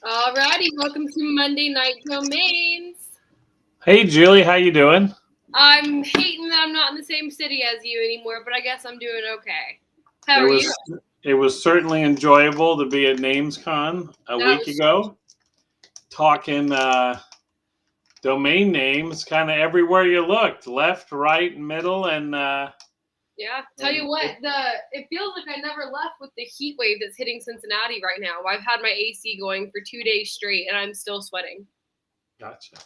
Alrighty, welcome to Monday Night Domains. Hey Julie, how you doing? I'm hating that I'm not in the same city as you anymore, but I guess I'm doing okay. How It are you? was it was certainly enjoyable to be at NamesCon a That week was ago, talking domain names, kind of everywhere you looked, left, right, middle, yeah. Tell you and what, it, it feels like I never left with the heat wave that's hitting Cincinnati right now. I've had my AC going for 2 days straight, and I'm still sweating. gotcha.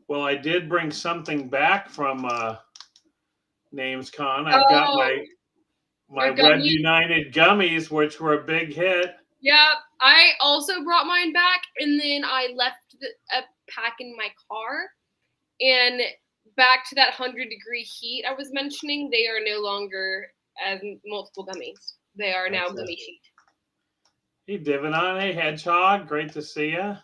Well, I did bring something back from NamesCon. I've got Oh, my your Web gummy? United gummies, which were a big hit. Yeah. I also brought mine back, and then I left a pack in my car. And back to that 100-degree heat I was mentioning, they are no longer as multiple gummies. They are now That's gummy it. sheet. Hey, Divinon, hey, Hedgehog, great to see you.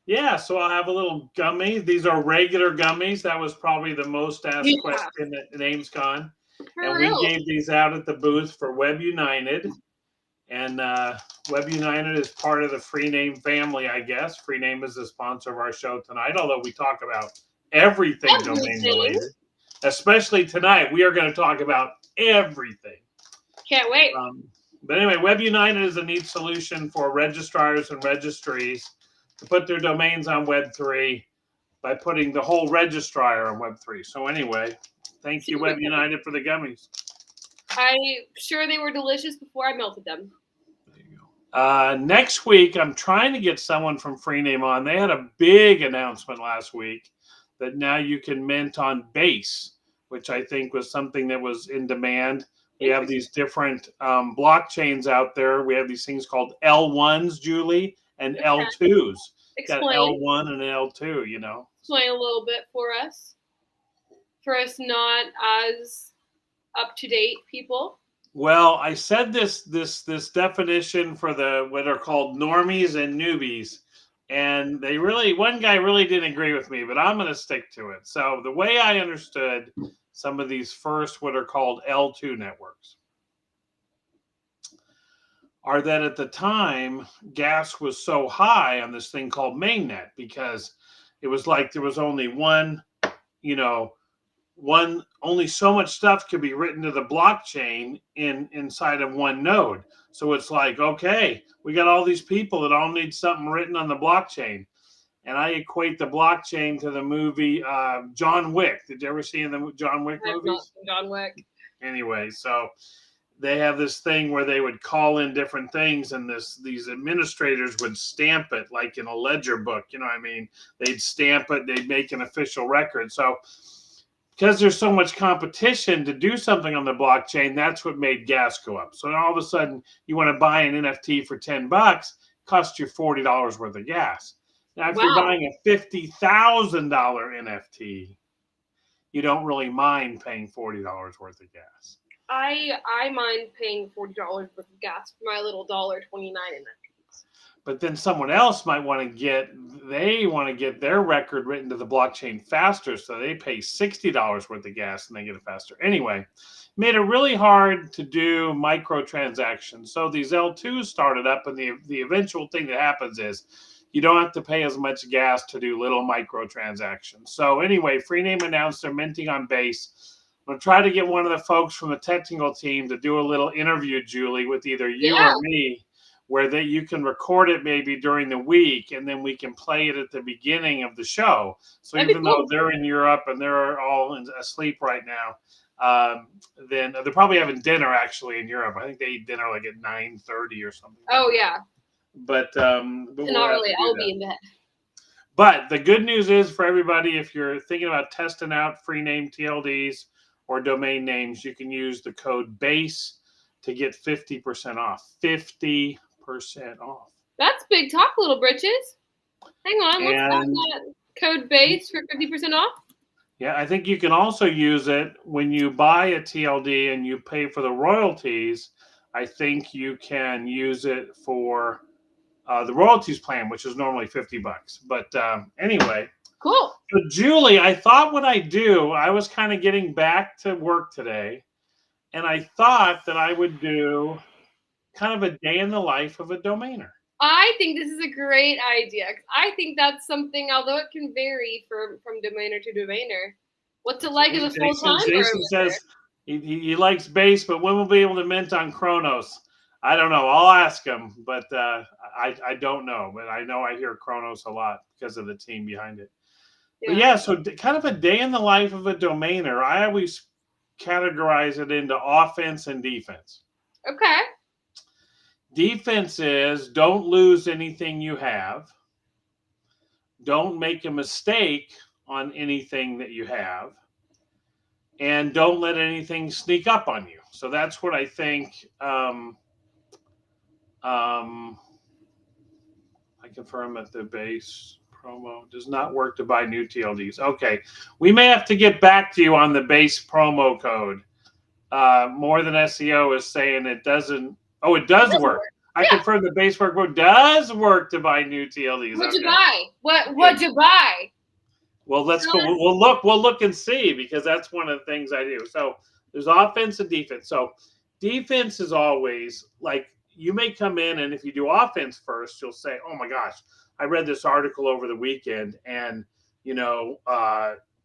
Yeah, so I'll have a little gummy. These are regular gummies. That was probably the most asked Yeah, question at NamesCon. for And we real. gave these out at the booth for Web United. And Web United is part of the Freename family, I guess. Freename is the sponsor of our show tonight, although we talk about everything domain Everything. related. Especially tonight, we are going to talk about everything. Can't wait. Um, but anyway, Web United is a neat solution for registrars and registries to put their domains on Web3 by putting the whole registrar on Web3. So anyway, thank you, Super Web cool. United, for the gummies. I'm sure they were delicious before I melted them. There you go. Next week, I'm trying to get someone from Freename on. They had a big announcement last week that now you can mint on Base, which I think was something that was in demand. We have Interesting. these different blockchains out there. We have these things called L1s, Julie, and Okay. L2s. Got Explain. L1 and L2, Explain a little bit for us. For us not as up to date people. Well, I said this definition for the what are called normies and newbies, and they really one guy really didn't agree with me, but I'm going to stick to it. So the way I understood some of these first what are called L2 networks are that at the time gas was so high on this thing called mainnet because it was like there was only one, you know, one only so much stuff could be written to the blockchain inside of one node. So it's like, okay, we got all these people that all need something written on the blockchain. And I equate the blockchain to the movie John Wick. Did you ever see the John Wick I have not movies? seen John Wick. Anyway, so they have this thing where they would call in different things, and these administrators would stamp it like in a ledger book. You know what I mean? They'd stamp it, they'd make an official record. So because there's so much competition to do something on the blockchain, that's what made gas go up. So all of a sudden, you want to buy an NFT for $10, costs you $40 worth of gas. Now, if you're Wow. buying a $50,000 NFT, you don't really mind paying $40 worth of gas. I mind paying $40 worth of gas for my little $1.29 in that. But then someone else might want to get their record written to the blockchain faster, so they pay $60 worth of gas and they get it faster. Anyway, made it really hard to do microtransactions. So these L2s started up, and the eventual thing that happens is you don't have to pay as much gas to do little microtransactions. So anyway, Freename announced they're minting on Base. I'm gonna try to get one of the folks from the technical team to do a little interview, Julie, with either you Yeah. or me, where that you can record it maybe during the week, and then we can play it at the beginning of the show. So That'd be even though cool. they're in Europe and they're all asleep right now, then they're probably having dinner actually in Europe. I think they eat dinner like at 9:30 or something like Oh that. yeah. But So we'll not have really. to do I'll that. be in bed. But the good news is for everybody, if you're thinking about testing out Freename TLDs or domain names, you can use the code BASE to get 50% off. 50% off. That's big talk, little britches. Hang on, what's And that code base for 50% off? yeah, I think you can also use it when you buy a TLD and you pay for the royalties. I think you can use it for the royalties plan, which is normally $50. But anyway, Cool. so Julie, I thought what I do, I was kind of getting back to work today, and I thought that I would do kind of a day in the life of a domainer. I think this is a great idea. I think that's something, although it can vary from domainer to domainer. What's it like as a full Jason, time Jason or says he likes base, but when we'll be able to mint on Chronos? I don't know. I'll ask him, but I don't know. But I know I hear Chronos a lot because of the team behind it. But yeah. yeah, so kind of a day in the life of a domainer. I always categorize it into offense and defense. Okay. Defense is don't lose anything you have. Don't make a mistake on anything that you have. And don't let anything sneak up on you. So that's what I think. I confirm that the base promo does not work to buy new TLDs. Okay. We may have to get back to you on the base promo code. More than SEO is saying it doesn't. Oh, it It does doesn't work. work. I Yeah. confirm the base work does work to buy new TLDs. What'd Okay. you buy? What'd you buy? Well, let's go. We'll look. We'll look and see because that's one of the things I do. So there's offense and defense. So defense is always like you may come in and if you do offense first, you'll say, "Oh my gosh, I read this article over the weekend, and you know,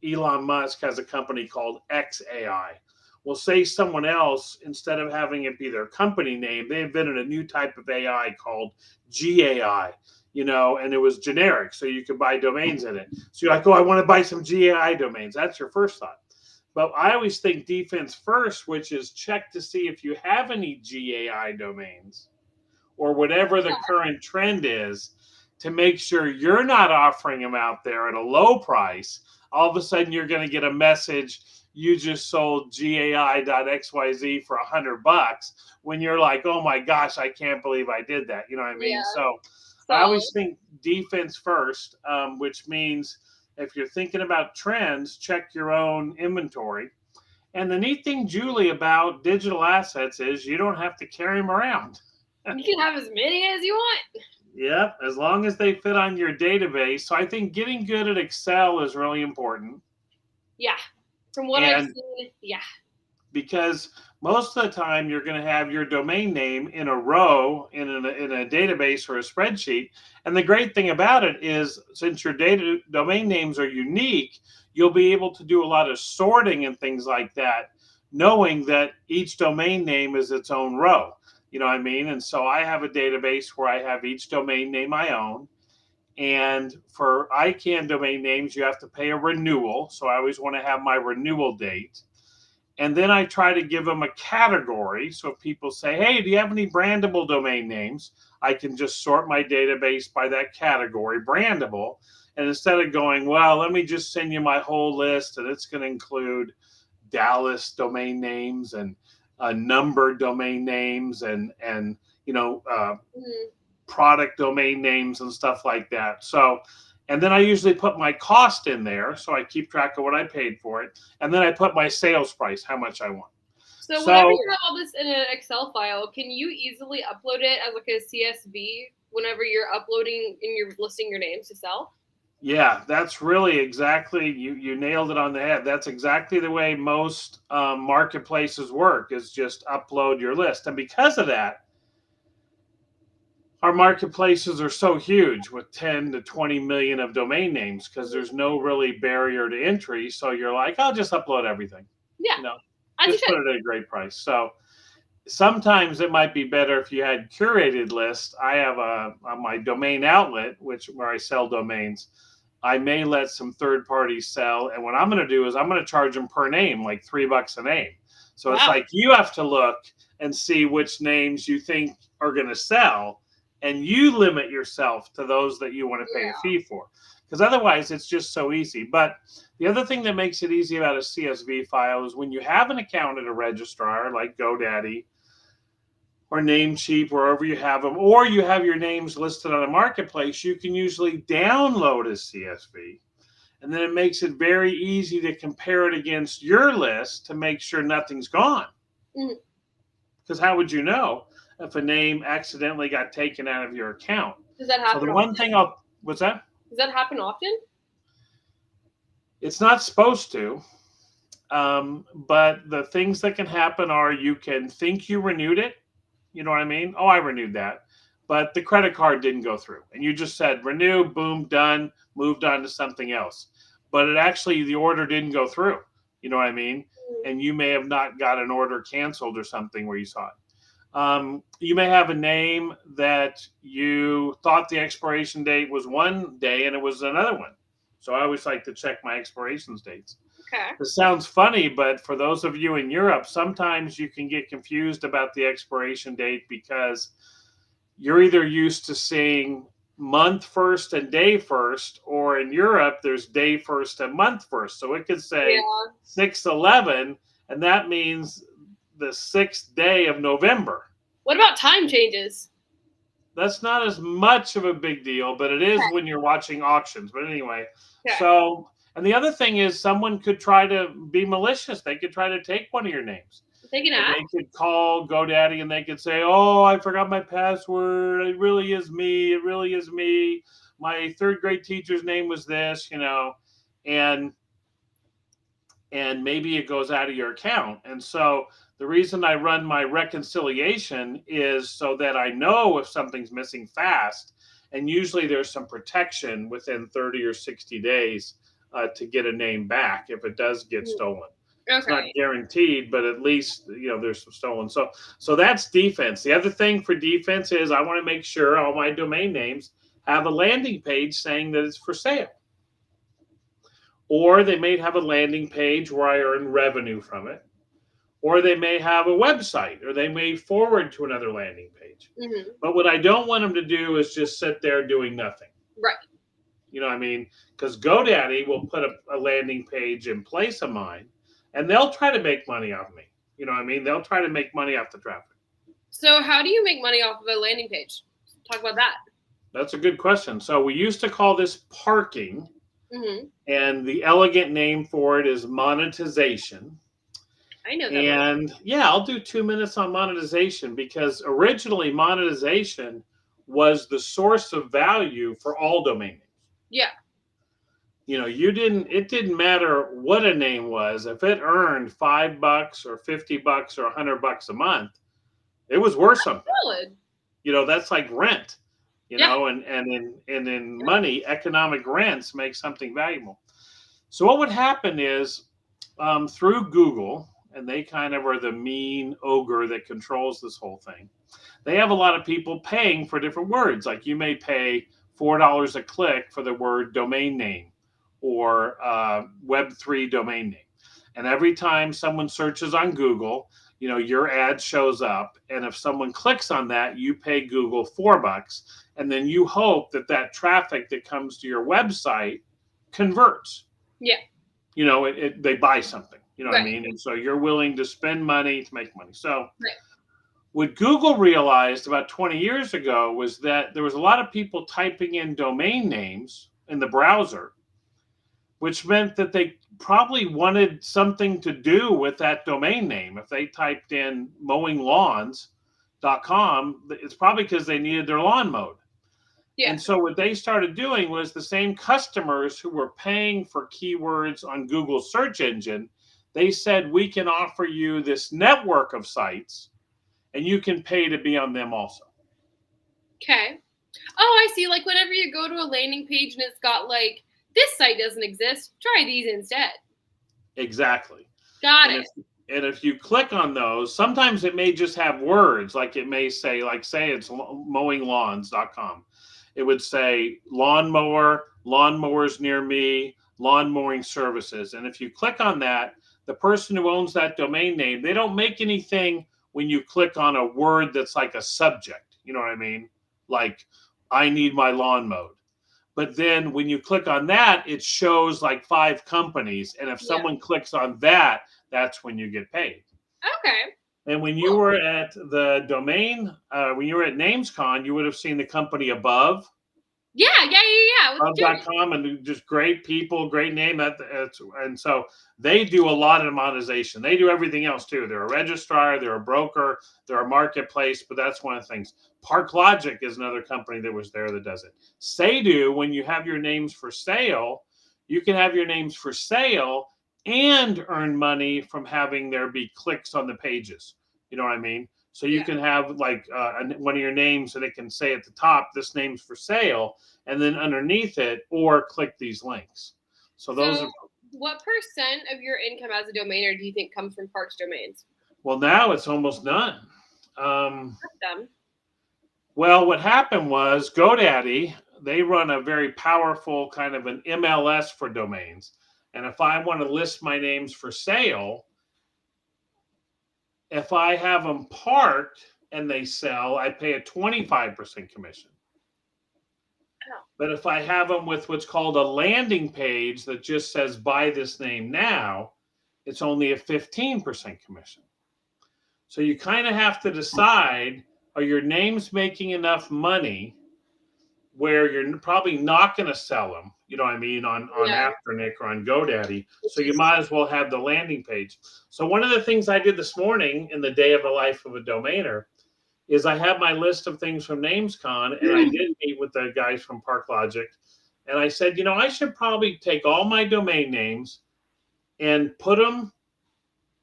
Elon Musk has a company called XAI." Well, say someone else instead of having it be their company name, they invented a new type of AI called GAI, and it was generic, so you could buy domains in it. So you're like, oh, I want to buy some GAI domains. That's your first thought. But I always think defense first, which is check to see if you have any GAI domains or whatever the current trend is to make sure you're not offering them out there at a low price. All of a sudden, you're going to get a message you just sold GAI.xyz for $100 when you're like, oh my gosh, I can't believe I did that. You know what I mean? Yeah. So I always think defense first, which means if you're thinking about trends, check your own inventory. And the neat thing, Julie, about digital assets is you don't have to carry them around. You can have as many as you want. Yep, as long as they fit on your database. So I think getting good at Excel is really important. Yeah. From what I've seen, yeah. Because most of the time you're going to have your domain name in a row in a database or a spreadsheet. And the great thing about it is since your domain names are unique, you'll be able to do a lot of sorting and things like that, knowing that each domain name is its own row. You know what I mean? And so I have a database where I have each domain name I own. And for ICANN domain names, you have to pay a renewal. So I always want to have my renewal date. And then I try to give them a category. So if people say, hey, do you have any brandable domain names? I can just sort my database by that category, brandable. And instead of going, well, let me just send you my whole list and it's going to include Dallas domain names and numbered domain names and product domain names and stuff like that. So, and then I usually put my cost in there, so I keep track of what I paid for it, and then I put my sales price, how much I want. So whenever you have all this in an Excel file, can you easily upload it as like a CSV whenever you're uploading and you're listing your names to sell? Yeah, that's really exactly, you nailed it on the head. That's exactly the way most marketplaces work, is just upload your list. And because of that, our marketplaces are so huge with 10 to 20 million of domain names because there's no really barrier to entry. So you're like, I'll just upload everything. Yeah. Just put it at a great price. So sometimes it might be better if you had curated lists. I have on my domain outlet, where I sell domains. I may let some third parties sell. And what I'm going to do is I'm going to charge them per name, like $3 a name. So it's like you have to look and see which names you think are going to sell. And you limit yourself to those that you want to pay a fee for. Because otherwise, it's just so easy. But the other thing that makes it easy about a CSV file is when you have an account at a registrar like GoDaddy or Namecheap, wherever you have them, or you have your names listed on a marketplace, you can usually download a CSV. And then it makes it very easy to compare it against your list to make sure nothing's gone. Because how would you know if a name accidentally got taken out of your account? Does that happen? So the one thing what's that? Does that happen often? It's not supposed to. But the things that can happen are you can think you renewed it. You know what I mean? Oh, I renewed that. but the credit card didn't go through. And you just said renew, boom, done, moved on to something else. But it actually, the order didn't go through. You know what I mean? And you may have not got an order canceled or something where you saw it. You may have a name that you thought the expiration date was one day and it was another one. So I always like to check my expiration dates. Okay. This sounds funny, but for those of you in Europe, sometimes you can get confused about the expiration date because you're either used to seeing month first and day first, or in Europe, there's day first and month first. So it could say 6/11, and that means the sixth day of November. What about time changes? That's not as much of a big deal, but it is when you're watching auctions. But anyway, Okay. so, and the other thing is someone could try to be malicious. They could try to take one of your names. They can And they could call GoDaddy and they could say, oh, I forgot my password. It really is me. It really is me. My third grade teacher's name was this, you know, and maybe it goes out of your account. And so the reason I run my reconciliation is so that I know if something's missing fast. And usually there's some protection within 30 or 60 days to get a name back if it does get stolen. Okay. It's not guaranteed, but at least, you know, there's some stolen. So that's defense. The other thing for defense is I want to make sure all my domain names have a landing page saying that it's for sale. Or they may have a landing page where I earn revenue from it. Or they may have a website, or they may forward to another landing page. Mm-hmm. But what I don't want them to do is just sit there doing nothing. Right. You know what I mean? Because GoDaddy will put a landing page in place of mine, and they'll try to make money off me. You know what I mean? They'll try to make money off the traffic. So how do you make money off of a landing page? Talk about that. That's a good question. So we used to call this parking, and the elegant name for it is monetization. I know that. And yeah, I'll do 2 minutes on monetization because originally monetization was the source of value for all domain names. Yeah. You know, it didn't matter what a name was. If it earned $5 or $50 or $100 a month, it was worth something. Solid. You know, that's like rent, you know, and in money, economic rents make something valuable. So what would happen is through Google, and they kind of are the mean ogre that controls this whole thing. They have a lot of people paying for different words. Like you may pay $4 a click for the word domain name or Web3 domain name. And every time someone searches on Google, you know, your ad shows up. And if someone clicks on that, you pay Google $4. And then you hope that that traffic that comes to your website converts. Yeah. You know, they buy something. You know what I mean? And so you're willing to spend money to make money. So what Google realized about 20 years ago was that there was a lot of people typing in domain names in the browser, which meant that they probably wanted something to do with that domain name. If they typed in mowinglawns.com, it's probably because they needed their lawn mowed. Yeah. And so what they started doing was the same customers who were paying for keywords on Google's search engine, they said, we can offer you this network of sites and you can pay to be on them also. Okay. Oh, I see. Like whenever you go to a landing page and it's got like, this site doesn't exist, try these instead. Exactly. Got it. And if you click on those, sometimes it may just have words, like it may say, like say it's mowinglawns.com. It would say lawnmower, lawnmowers near me, lawn mowing services. And if you click on that, the person who owns that domain name, they don't make anything when you click on a word that's like a subject. You know what I mean? Like, I need my lawn mowed. But then when you click on that, it shows like 5 companies. And if someone clicks on that, that's when you get paid. Okay. And when you were at the domain, when you were at NamesCon, you would have seen the company Above. Yeah. Above.com, and just great people, great name. And so they do a lot of monetization. They do everything else too. They're a registrar, they're a broker, they're a marketplace, but that's one of the things. ParkLogic is another company that was there that does it. Saydo, when you have your names for sale, you can have your names for sale and earn money from having there be clicks on the pages. You know what I mean? So you can have like one of your names and it can say at the top, this name's for sale, and then underneath it, or click these links. So those are. What percent of your income as a domainer do you think comes from parts domains? Well, now it's almost none. Well, what happened was GoDaddy, they run a very powerful kind of an MLS for domains. And if I want to list my names for sale, if I have them parked and they sell, I pay a 25% commission. Oh. But if I have them with what's called a landing page that just says buy this name now, it's only a 15% commission. So you kind of have to decide, are your names making enough money where you're probably not going to sell them, you know what I mean, on Afternic or on GoDaddy. So you might as well have the landing page. So one of the things I did this morning in the day of the life of a domainer is I have my list of things from NamesCon, and I did meet with the guys from ParkLogic. And I said, you know, I should probably take all my domain names and put them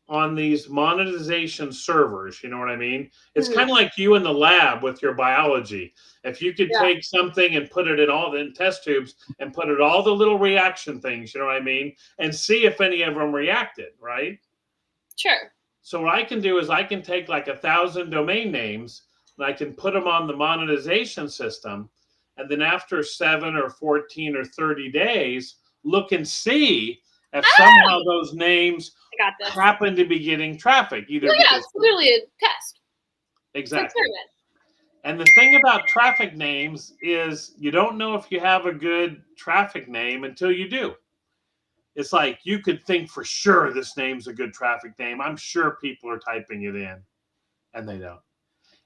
on these monetization servers. You know what I mean? It's kind of like you in the lab with your biology. If you could take something and put it in all the test tubes and put it all the little reaction things, you know what I mean? And see if any of them reacted, right? Sure. So what I can do is I can take like 1,000 domain names and I can put them on the monetization system. And then after 7 or 14 or 30 days, look and see if somehow those names happen to be getting traffic. Either it's literally a test. Exactly. And the thing about traffic names is you don't know if you have a good traffic name until you do. It's like you could think for sure this name's a good traffic name. I'm sure people are typing it in, and they don't.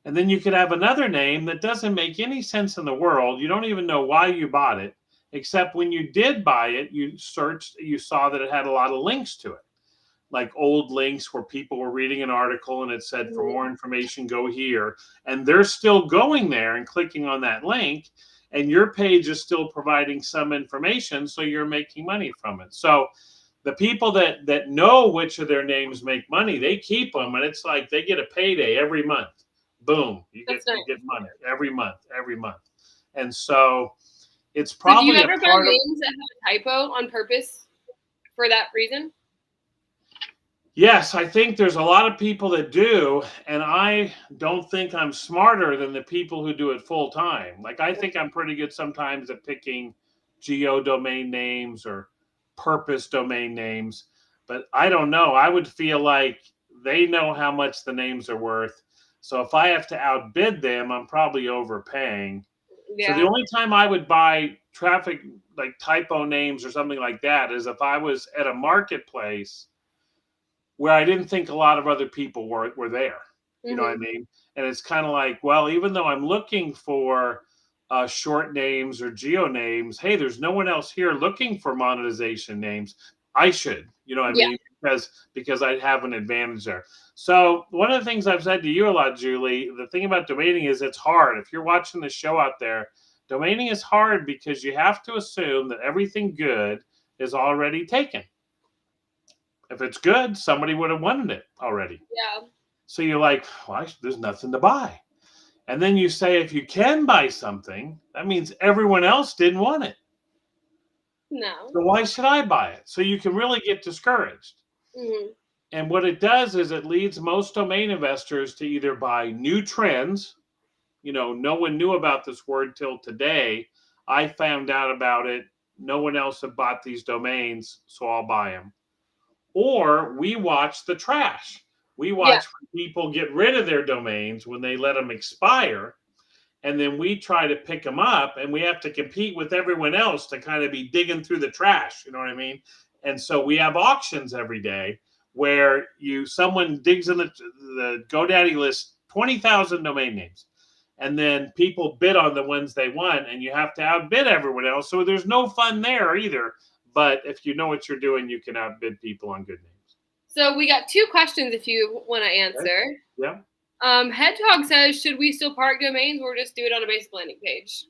And then you could have another name that doesn't make any sense in the world. You don't even know why you bought it, except when you did buy it, you searched, you saw that it had a lot of links to it, like old links where people were reading an article and it said, for more information, go here. And they're still going there and clicking on that link, and your page is still providing some information, so you're making money from it. So the people that know which of their names make money, they keep them, and it's like they get a payday every month. Boom, you get money every month. And so it's probably do you ever buy names that have a typo on purpose for that reason? Yes, I think there's a lot of people that do, and I don't think I'm smarter than the people who do it full time. Like, I think I'm pretty good sometimes at picking geo domain names or purpose domain names, but I don't know. I would feel like they know how much the names are worth. So if I have to outbid them, I'm probably overpaying. So the only time I would buy traffic, like typo names or something like that, is if I was at a marketplace where I didn't think a lot of other people were there. You know what I mean? And it's kind of like, well, even though I'm looking for short names or geo names, hey, there's no one else here looking for monetization names. I should, you know what I mean? Because I have an advantage there. So one of the things I've said to you a lot, Julie, the thing about domaining is it's hard. If you're watching the show out there, domaining is hard because you have to assume that everything good is already taken. If it's good, somebody would have wanted it already. Yeah. So you're like, well, there's nothing to buy. And then you say, if you can buy something, that means everyone else didn't want it. No. So why should I buy it? So you can really get discouraged. And what it does is it leads most domain investors to either buy new trends. You know, no one knew about this word till today. I found out about it. No one else had bought these domains, so I'll buy them. Or we watch the trash. We watch people get rid of their domains when they let them expire. And then we try to pick them up, and we have to compete with everyone else to kind of be digging through the trash. You know what I mean? And so we have auctions every day where someone digs in the GoDaddy list 20,000 domain names. And then people bid on the ones they want, and you have to outbid everyone else. So there's no fun there either. But if you know what you're doing, you can outbid people on good names. So we got 2 questions if you want to answer. Okay. Yeah. Hedgehog says, should we still park domains or just do it on a basic landing page?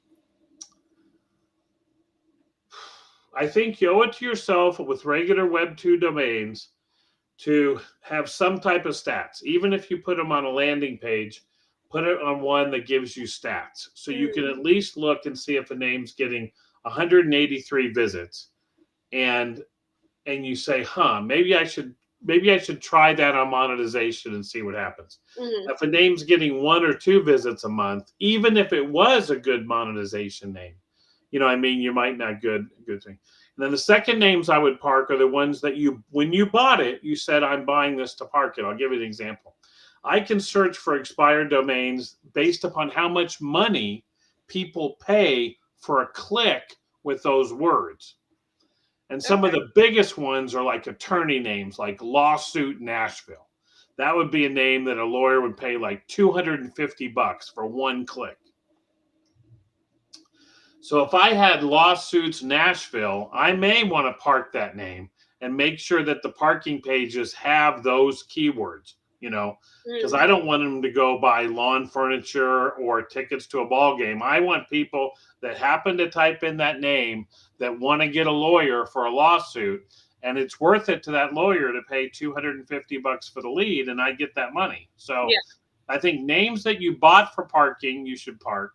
I think you owe it to yourself with regular Web 2 domains to have some type of stats. Even if you put them on a landing page, put it on one that gives you stats. So you can Mm. at least look and see if a name's getting 183 visits, and you say, maybe I should try that on monetization and see what happens. Mm. If a name's getting 1 or 2 visits a month, even if it was a good monetization name, you might not good thing. And then the second names I would park are the ones that when you bought it, you said, I'm buying this to park it. I'll give you an example. I can search for expired domains based upon how much money people pay for a click with those words. And some of Okay. the biggest ones are like attorney names, like Lawsuit Nashville. That would be a name that a lawyer would pay like $250 for one click. So if I had Lawsuits Nashville, I may want to park that name and make sure that the parking pages have those keywords, because I Mm. don't want them to go buy lawn furniture or tickets to a ball game. I want people that happen to type in that name that want to get a lawyer for a lawsuit, and it's worth it to that lawyer to pay $250 for the lead, and I get that money. So Yeah. I think names that you bought for parking, you should park.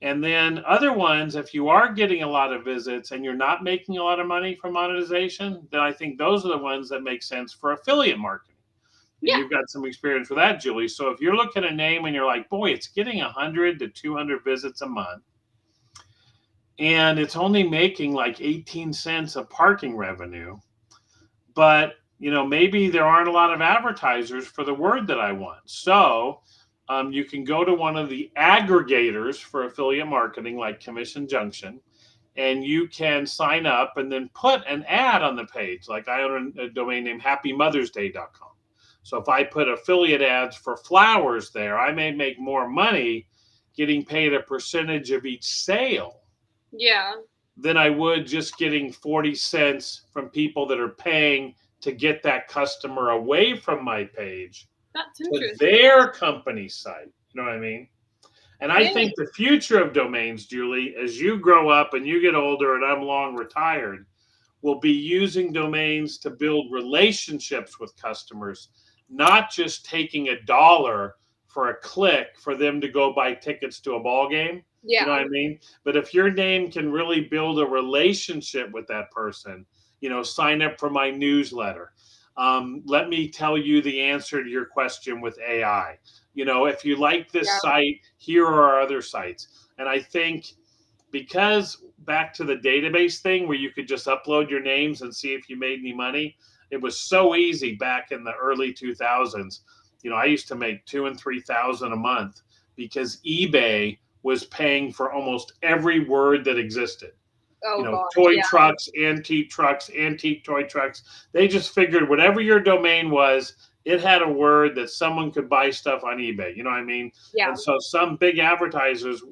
And then other ones, if you are getting a lot of visits and you're not making a lot of money from monetization, then I think those are the ones that make sense for affiliate marketing. And Yeah. you've got some experience with that, Julie. So if you're looking at a name and you're like, boy, it's getting 100 to 200 visits a month, and it's only making like 18 cents of parking revenue, but maybe there aren't a lot of advertisers for the word that I want. So you can go to one of the aggregators for affiliate marketing, like Commission Junction, and you can sign up and then put an ad on the page. Like I own a domain name happymothersday.com. So if I put affiliate ads for flowers there, I may make more money getting paid a percentage of each sale Yeah. than I would just getting 40 cents from people that are paying to get that customer away from my page That's to interesting. their company site. You know what I mean? And I Yeah. think the future of domains, Julie, as you grow up and you get older and I'm long retired, will be using domains to build relationships with customers, not just taking $1 for a click for them to go buy tickets to a ball game. You know Yeah. what I mean? But if your name can really build a relationship with that person, sign up for my newsletter. Let me tell you the answer to your question with AI. If you like this Yeah. site, here are our other sites. And I think because back to the database thing where you could just upload your names and see if you made any money, it was so easy back in the early 2000s. I used to make 2 and 3,000 a month because eBay was paying for almost every word that existed. Oh gosh. Toy Yeah. trucks, antique toy trucks. They just figured whatever your domain was, it had a word that someone could buy stuff on eBay. You know what I mean? Yeah. And so some big advertisers,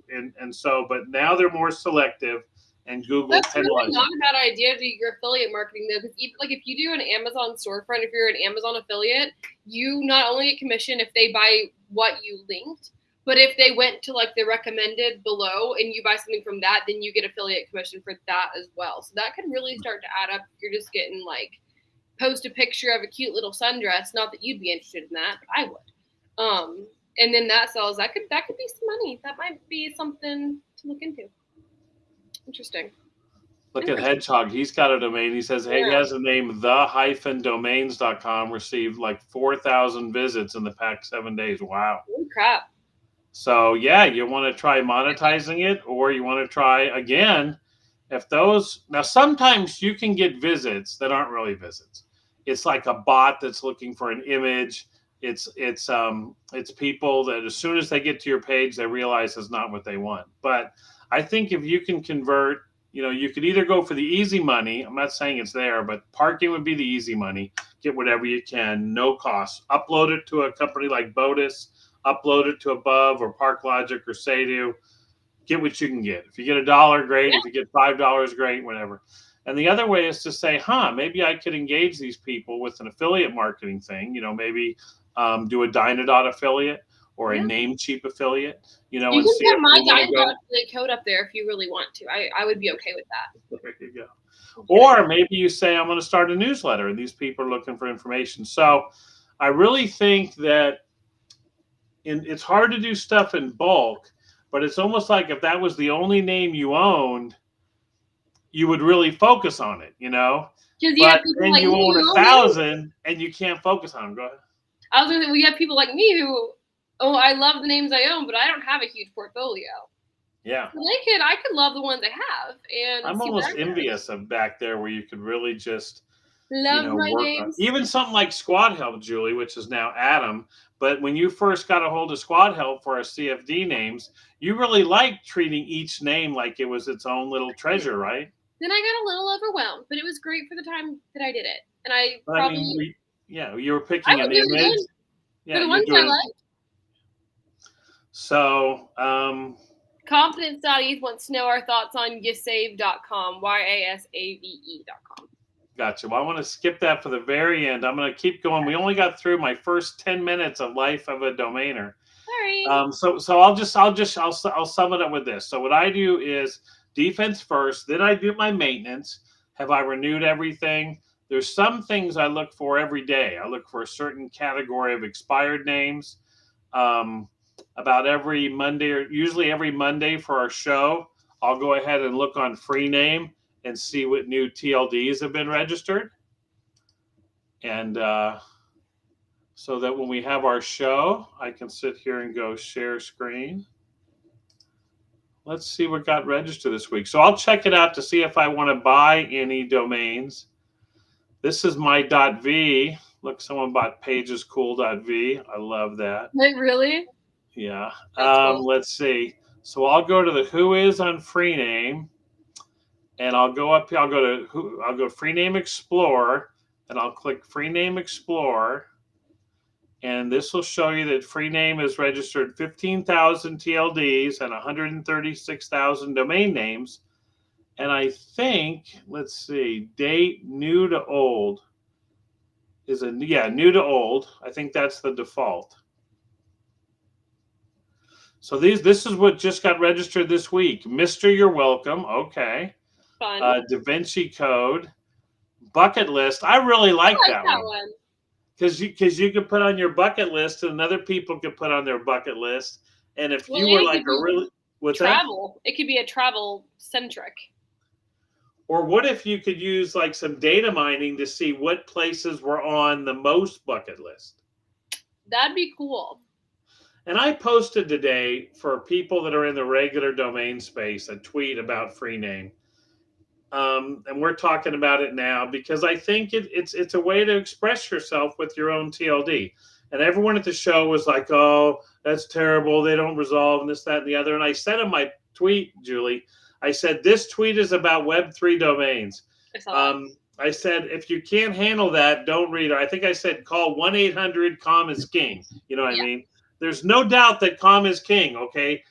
but now they're more selective, and Google That's really penalizes. not a bad idea to do your affiliate marketing though, because like if you do an Amazon storefront, if you're an Amazon affiliate, you not only get commission if they buy what you linked, but if they went to like the recommended below and you buy something from that, then you get affiliate commission for that as well. So that could really start to add up. You're just getting like post a picture of a cute little sundress. Not that you'd be interested in that, but I would. And then that sells. That could be some money. That might be something to look into. Interesting. Look at Hedgehog. He's got a domain. He says, hey, he Yeah. has a name, the-domains.com, received like 4,000 visits in the past 7 days. Wow. Holy crap. So yeah, you want to try monetizing it, or you want to try again. Now sometimes you can get visits that aren't really visits. It's like a bot that's looking for an image. It's people that as soon as they get to your page, they realize it's not what they want. But I think if you can convert, you could either go for the easy money. I'm not saying it's there, but parking would be the easy money. Get whatever you can, no cost. Upload it to a company like Bodis, upload it to Above or ParkLogic or Say get what you can get. If you get $1, great. Yeah. If you get $5, great, whatever. And the other way is to say, maybe I could engage these people with an affiliate marketing thing, maybe do a Dynadot affiliate, or a Yeah. Namecheap affiliate, You and can see put if my they want to go. affiliate code up there if you really want to. I would be okay with that. There you go. I'm kidding. Or maybe you say, I'm going to start a newsletter and these people are looking for information. So I really think that it's hard to do stuff in bulk, but it's almost like if that was the only name you owned, you would really focus on it, Because you have But people then like you me own who only own. 1,000 and you can't focus on them. Go ahead. I was gonna say, well, you have people like me who, I love the names I own, but I don't have a huge portfolio. Yeah. So I could love the ones I have and I'm see almost what I envious of back there where you could really just, love my work on names. even something like Squad Help, Julie, which is now Adam. But when you first got a hold of Squad Help for our CFD names, you really liked treating each name like it was its own little treasure, right? Then I got a little overwhelmed, but it was great for the time that I did it. And I But probably, I mean, you were I picking would an do it image. again Yeah, for the you're ones I doing. like. So, Confidence.eth wants to know our thoughts on yasave.com, YASAVE.com. gotcha. Well, I want to skip that for the very end. I'm going to keep going. We only got through my first 10 minutes of life of a domainer. Sorry. So I'll sum it up with this. So what I do is defense first, then I do my maintenance. Have I renewed everything? There's some things I look for every day. I look for a certain category of expired names. About every Monday, or usually every Monday for our show, I'll go ahead and look on Freename and see what new TLDs have been registered. And so that when we have our show, I can sit here and go share screen. Let's see what got registered this week. So I'll check it out to see if I want to buy any domains. This is my .v. Look, someone bought pagescool.v. I love that. Wait, really? Yeah. Cool. Let's see. So I'll go to the who is on Freename, and I'll go up here. I'll go Freename Explorer, and I'll click Freename Explorer. And this will show you that Freename has registered 15,000 TLDs and 136,000 domain names. And I think, let's see, date new to old is new to old. I think that's the default. So this is what just got registered this week. Mr. You're welcome. Okay. Fun. Da Vinci Code, bucket list. I really like that one. Because you could put on your bucket list and other people could put on their bucket list. And if you were like a really travel, it could be a travel centric. Or what if you could use like some data mining to see what places were on the most bucket list? That'd be cool. And I posted today for people that are in the regular domain space a tweet about Freename. And we're talking about it now because I think it's a way to express yourself with your own TLD. And everyone at the show was like, "Oh, that's terrible. They don't resolve and this, that, and the other." And I said in my tweet, Julie, I said, this tweet is about Web3 domains. I said, if you can't handle that, don't read it. I think I said, call 1-800-COM is king. You know what I mean? There's no doubt that COM is king, okay?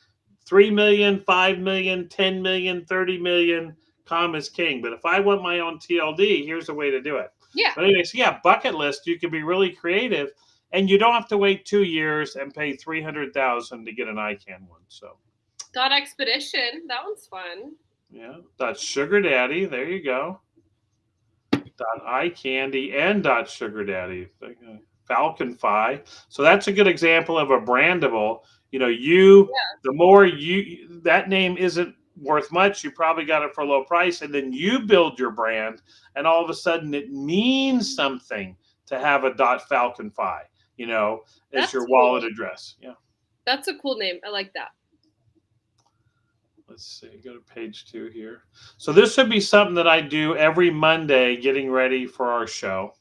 3 million, 5 million, 10 million, 30 million, COM is king. But if I want my own TLD, here's a way to do it. Yeah. But anyways, bucket list, you can be really creative. And you don't have to wait 2 years and pay $300,000 to get an ICANN one. So .expedition, that one's fun. Yeah. .sugar daddy, there you go. .iCandy and .sugar daddy. Falconfy. So that's a good example of a brandable. The more that name isn't worth much, you probably got it for a low price, and then you build your brand, and all of a sudden it means something to have a .falconfy, as your wallet address. Yeah. That's a cool name. I like that. Let's see, go to page 2 here. So this would be something that I do every Monday getting ready for our show.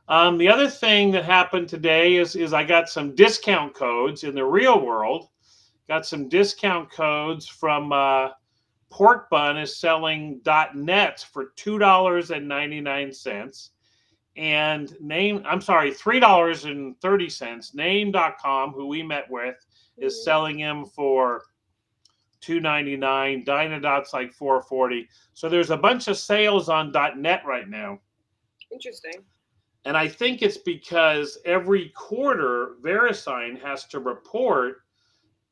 The other thing that happened today is I got some discount codes in the real world. Got some discount codes from Pork Bun is selling .net for $2.99. And $3.30. Name.com, who we met with, is selling him for $2.99. Dynadot's like $4.40. So there's a bunch of sales on .net right now. Interesting. And I think it's because every quarter, VeriSign has to report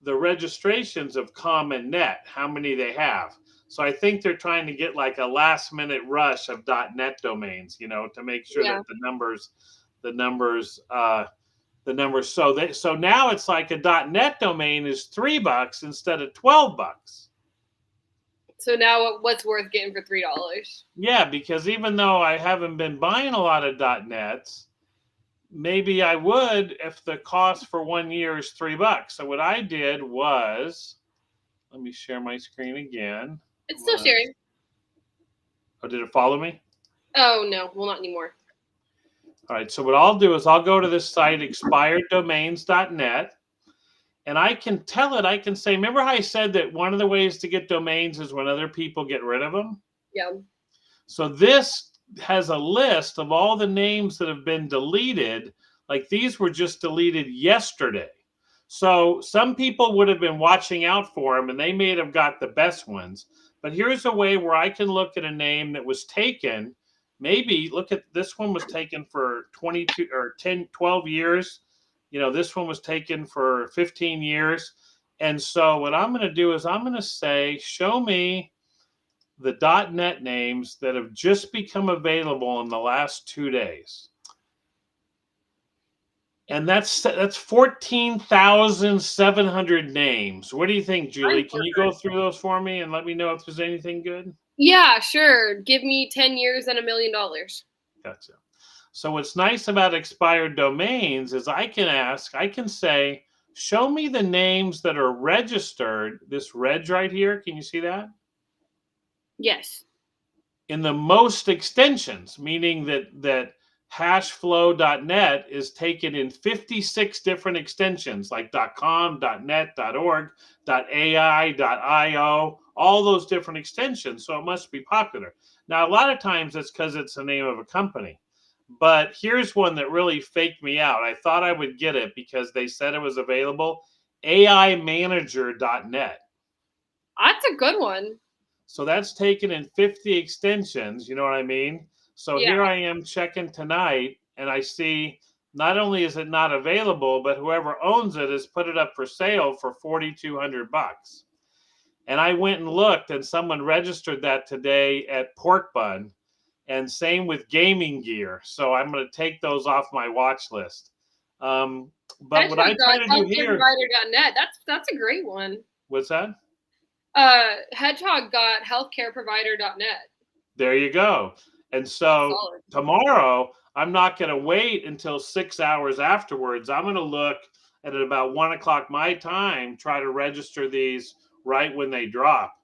the registrations of .com and .net, how many they have. So I think they're trying to get like a last minute rush of .net domains, to make sure Yeah. that the numbers, the numbers. So now it's like a .net domain is $3 instead of $12. So now what's worth getting for $3? Yeah, because even though I haven't been buying a lot of .nets, maybe I would if the cost for 1 year is $3. So what I did was, let me share my screen again. It's still sharing. Oh, did it follow me? Oh no, well not anymore. All right, so what I'll do is I'll go to this site, expireddomains.net, and I can tell it, I can say, remember how I said that one of the ways to get domains is when other people get rid of them? Yeah. So this has a list of all the names that have been deleted. Like these were just deleted yesterday. So some people would have been watching out for them and they may have got the best ones. But here's a way where I can look at a name that was taken. Maybe look at this one was taken for 22 or 10, 12 years. This one was taken for 15 years. And so what I'm going to do is I'm going to say, show me the .net names that have just become available in the last 2 days. And that's 14,700 names. What do you think, Julie? Can you go through those for me and let me know if there's anything good? Yeah, sure. Give me 10 years and $1 million. Gotcha. So what's nice about expired domains is I can say, show me the names that are registered, this reg right here. Can you see that? Yes. In the most extensions, meaning that hashflow.net is taken in 56 different extensions like .com, .net, .org, .ai, .io, all those different extensions. So it must be popular. Now, a lot of times it's because it's the name of a company. But here's one that really faked me out. I thought I would get it because they said it was available. AImanager.net. That's a good one. So that's taken in 50 extensions. You know what I mean? So Yeah. here I am checking tonight, and I see not only is it not available, but whoever owns it has put it up for sale for $4,200. And I went and looked, and someone registered that today at Pork Bun, and same with gaming gear. So I'm going to take those off my watch list. But what I try to do here, healthcareprovider.net. That's a great one. what's that? Hedgehog got healthcareprovider.net. There you go. And so tomorrow, I'm not going to wait until 6 hours afterwards. I'm going to look at about 1 o'clock my time, try to register these right when they drop.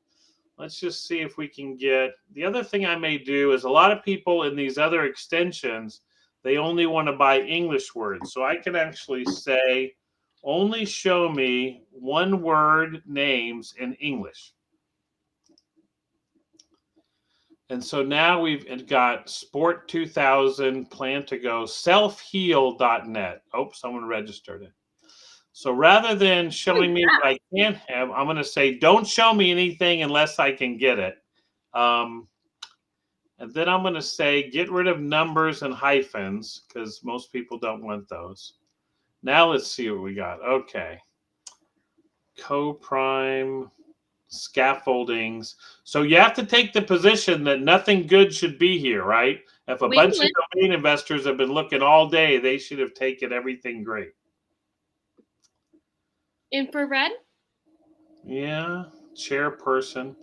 Let's just see if we can get. The other thing I may do is a lot of people in these other extensions, they only want to buy English words. So I can actually say, only show me one word names in English. And so now we've got Sport 2000, plan to go, selfheal.net. Oh, someone registered it. So rather than showing me what I can't have, I'm going to say, don't show me anything unless I can get it. And then I'm going to say, get rid of numbers and hyphens because most people don't want those. Now let's see what we got. Okay. Co-prime scaffoldings. So you have to take the position that nothing good should be here, right? If a bunch of domain investors have been looking all day, they should have taken everything great. Infrared? Yeah, chairperson.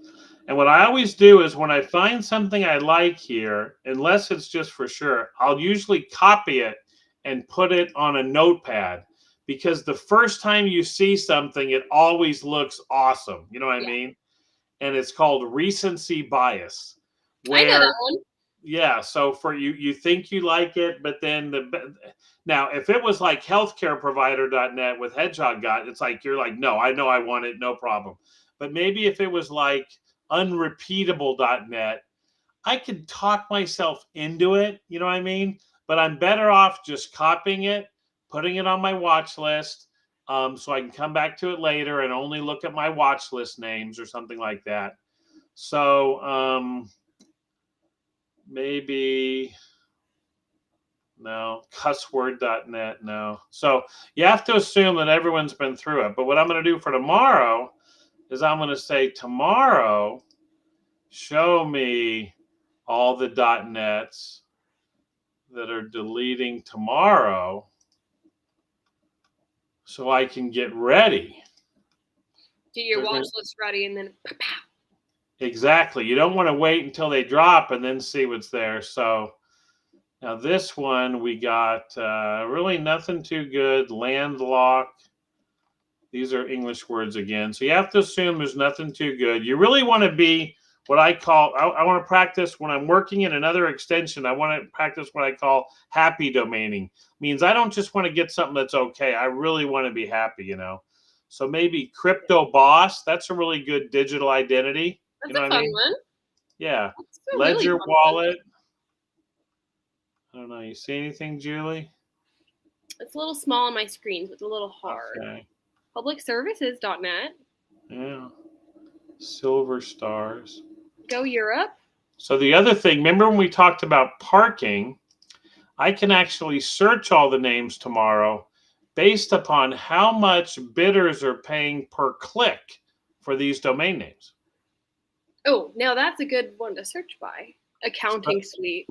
And what I always do is when I find something I like here, unless it's just for sure, I'll usually copy it and put it on a notepad because the first time you see something, it always looks awesome. You know what I mean? And it's called recency bias. I know that one. Yeah, so for you think you like it, but then now if it was like healthcareprovider.net with Hedgehog got, it's like you're like, no, I know I want it, no problem. But maybe if it was like unrepeatable.net, I could talk myself into it, you know what I mean? But I'm better off just copying it, putting it on my watch list, so I can come back to it later and only look at my watch list names or something like that. So maybe No. Cussword.net. No. So you have to assume that everyone's been through it. But what I'm going to do for tomorrow is I'm going to say, tomorrow, show me all the .nets that are deleting tomorrow so I can get ready. Get your watch list ready and then pow. Exactly. You don't want to wait until they drop and then see what's there. So now this one, we got really nothing too good. Landlock. These are English words again. So you have to assume there's nothing too good. You really want to be what I call, I want to practice when I'm working in another extension. I want to practice what I call happy domaining. Means I don't just want to get something that's okay. I really want to be happy, you know. So maybe Crypto Boss. That's a really good digital identity. That's you know a what fun I mean? one. Yeah. That's a Ledger really fun Wallet. I don't know. You see anything, Julie? It's a little small on my screen, so it's a little hard. Okay. Publicservices.net. Yeah. Silver Stars. Go Europe. So the other thing, remember when we talked about parking? I can actually search all the names tomorrow based upon how much bidders are paying per click for these domain names. Oh, now that's a good one to search by. Accounting suite.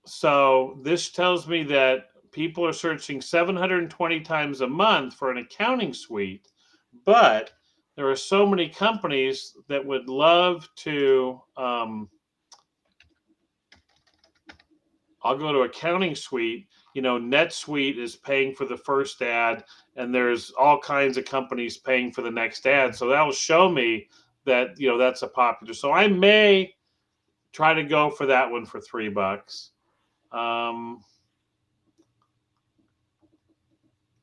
So this tells me that people are searching 720 times a month for an accounting suite, but there are so many companies that would love to. I'll go to accounting suite. You know, NetSuite is paying for the first ad, and there's all kinds of companies paying for the next ad. So that'll show me that, you know, that's a popular. So I may try to go for that one for $3.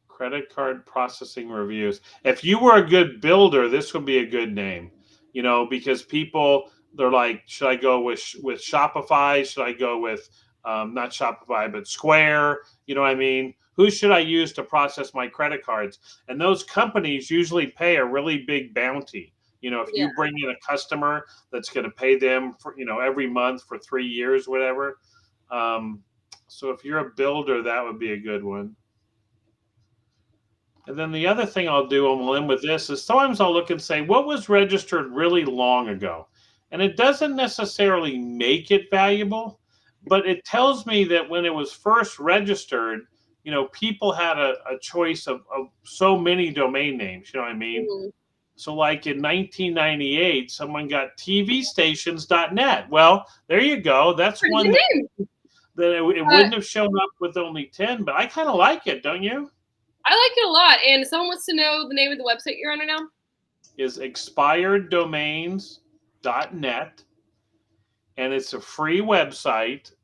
Credit card processing reviews. If you were a good builder, this would be a good name, you know, because people, they're like, should I go with Shopify? Should I go with not Shopify, but Square? You know what I mean? Who should I use to process my credit cards? And those companies usually pay a really big bounty. You know, if you bring in a customer that's going to pay them for, you know, every month for 3 years, whatever. So if you're a builder, that would be a good one. And then the other thing I'll do, and we'll end with this, is sometimes I'll look and say, what was registered really long ago? And it doesn't necessarily make it valuable, but it tells me that when it was first registered, you know, people had a choice of so many domain names, you know what I mean? Mm-hmm. So like in 1998, someone got tvstations.net. Well, there you go. That's one that it wouldn't have shown up with only 10, but I kind of like it, don't you? I like it a lot. And someone wants to know the name of the website you're on right now? Is expireddomains.net. And it's a free website.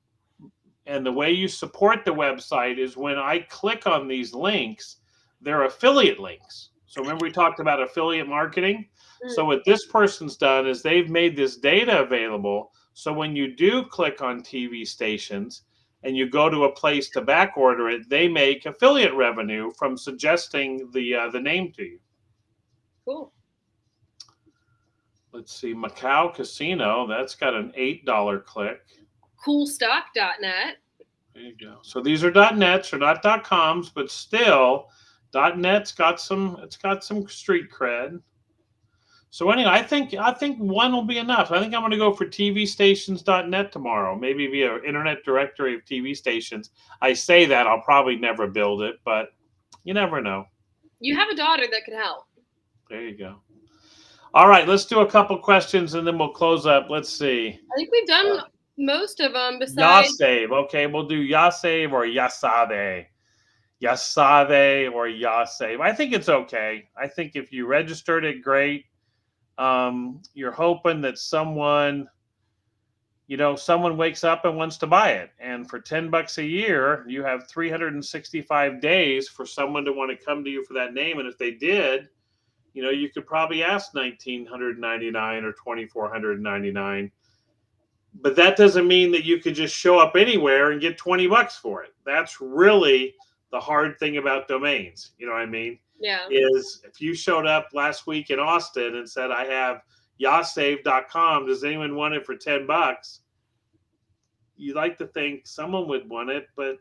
And the way you support the website is when I click on these links, they're affiliate links. So remember we talked about affiliate marketing? Mm. So what this person's done is they've made this data available. So when you do click on TV stations, and you go to a place to back order it, they make affiliate revenue from suggesting the name to you. Cool. Let's see, Macau Casino, that's got an $8 click. Coolstock.net. There you go. So these are .nets or not .coms, but still, .net's got some. It's got some street cred. So anyway, I think one will be enough. I think I'm going to go for tvstations.net tomorrow, maybe via internet directory of TV stations. I say that I'll probably never build it, but you never know. You have a daughter that could help. There you go. All right, let's do a couple questions and then we'll close up. Let's see. I think we've done most of them besides. Yasave. Okay, we'll do Yasave or Yasave. Yasave or Yasave. I think it's okay. I think if you registered it, great. You're hoping that someone wakes up and wants to buy it. And for $10 a year, you have 365 days for someone to want to come to you for that name. And if they did, you could probably ask $1,999 or $2,499. But that doesn't mean that you could just show up anywhere and get $20 for it. That's really the hard thing about domains. You know what I mean? Yeah. Is if you showed up last week in Austin and said, I have yasave.com, does anyone want it for $10? You'd like to think someone would want it, but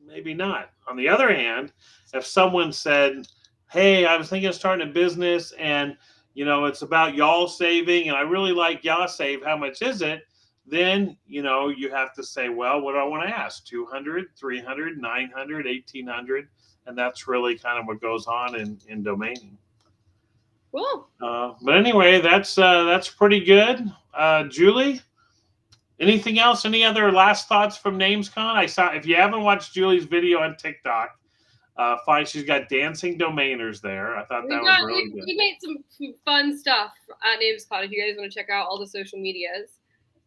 maybe not. On the other hand, if someone said, "Hey, I was thinking of starting a business, and it's about y'all saving, and I really like y'all save. How much is it?" Then you have to say, "Well, what do I want to ask? 200, 300, 900, 1800," and that's really kind of what goes on in domaining. Cool. But anyway, that's pretty good. Julie, anything else? Any other last thoughts from NamesCon? I saw, if you haven't watched Julie's video on TikTok, fine. She's got dancing domainers there. I thought that was really good. We made some fun stuff at NamesCon. If you guys want to check out all the social medias.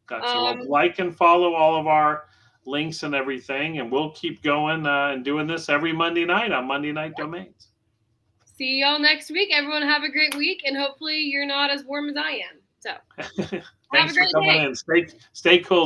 Gotcha. Well, like and follow all of our links and everything, and we'll keep going and doing this every Monday night on Monday Night Domains. See y'all next week. Everyone have a great week, and hopefully you're not as warm as I am. So Thanks for coming in. Stay cool.